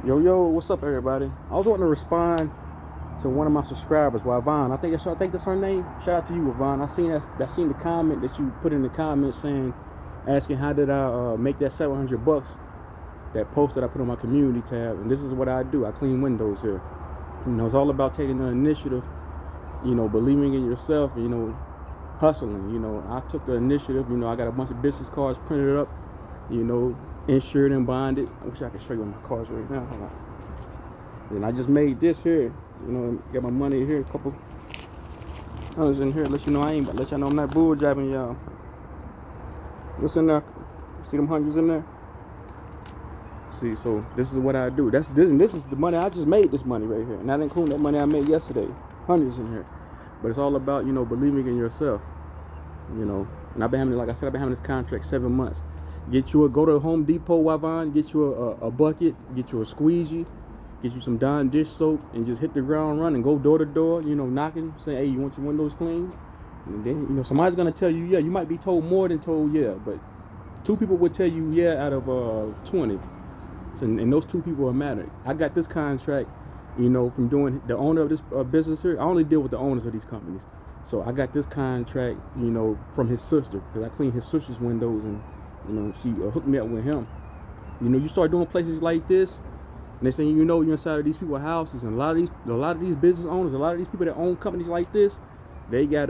Yo, what's up, everybody? I was wanting to respond to one of my subscribers, Yvonne. I think that's her name. Shout out to you, Yvonne. I seen the comment that you put in the comments saying, asking how did I make that $700? That post that I put on my community tab, and this is what I do. I clean windows here. It's all about taking the initiative. Believing in yourself. Hustling. I took the initiative. I got a bunch of business cards printed up. Insured and bonded. I wish I could show you my cards right now. Hold on. And I just made this here. Got my money here. A couple others in here. Let you know let y'all know I'm not bull jabbing y'all. What's in there? See them hundreds in there? See, so this is what I do. This is the money I just made. This money right here, and that including that money I made yesterday. Hundreds in here. But it's all about believing in yourself. And I've been having, like I said, I've been having this contract 7 months. Go to Home Depot, Yvonne, get you a bucket, get you a squeegee, get you some Dawn dish soap, and just hit the ground running. Go door to door, knocking, saying, hey, you want your windows clean? And then, somebody's going to tell you, yeah. You might be told more than told, yeah. But 2 people would tell you, yeah, out of 20. And those 2 people are matter. I got this contract, from doing the owner of this business here. I only deal with the owners of these companies. So I got this contract, from his sister, because I cleaned his sister's windows, and she hooked me up with him. You start doing places like this, next thing you know, you're inside of these people's houses, and a lot of these business owners, a lot of these people that own companies like this, they got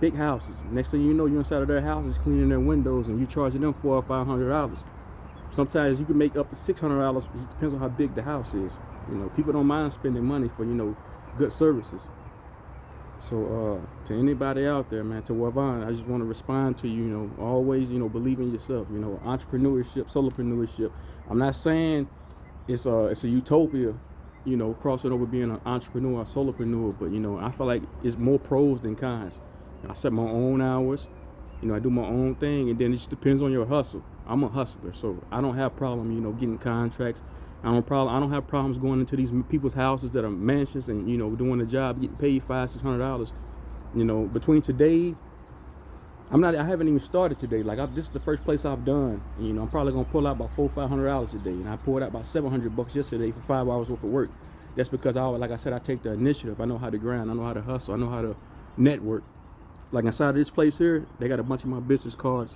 big houses. Next thing you know, you're inside of their houses cleaning their windows, and you charging them $400 or $500. Sometimes you can make up to $600. It depends on how big the house is. People don't mind spending money for good services. So to anybody out there, man, to Yvonne, I just want to respond to you. Always, believe in yourself. Entrepreneurship, solopreneurship. I'm not saying it's a utopia, crossing over being an entrepreneur or solopreneur, but I feel like it's more pros than cons. I set my own hours. I do my own thing, and then it just depends on your hustle. I'm a hustler, so I don't have problem, getting contracts. I don't have problems going into these people's houses that are mansions and doing a job, getting paid $500-600. Between today, I haven't even started today. This is the first place I've done. I'm probably gonna pull out about $400-500 a day, and I pulled out about $700 yesterday for 5 hours worth of work. That's because like I said, I take the initiative. I know how to grind. I know how to hustle. I know how to network. Like inside of this place here, they got a bunch of my business cards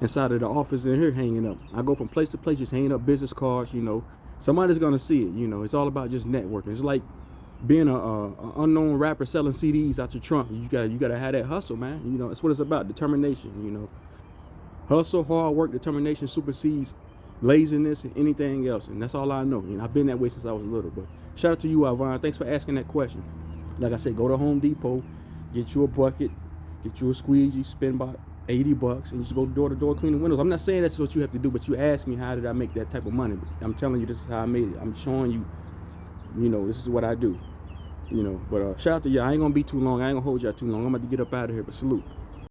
inside of the office in here hanging up. I go from place to place just hanging up business cards. Somebody's gonna see it. It's all about just networking. It's like being a unknown rapper selling CDs out your trunk. You gotta have that hustle, man. That's what it's about. Determination. Hustle, hard work, determination supersedes laziness and anything else. And that's all I know. I've been that way since I was little. But shout out to you, Yvonne. Thanks for asking that question. Like I said, go to Home Depot, get you a bucket, get you a squeegee, spend about $80, and just go door to door cleaning windows. I'm not saying that's what you have to do, but you asked me how did I make that type of money. I'm telling you, this is how I made it. I'm showing you, this is what I do. But shout out to you. I ain't gonna be too long. I ain't gonna hold y'all too long. I'm about to get up out of here, but salute.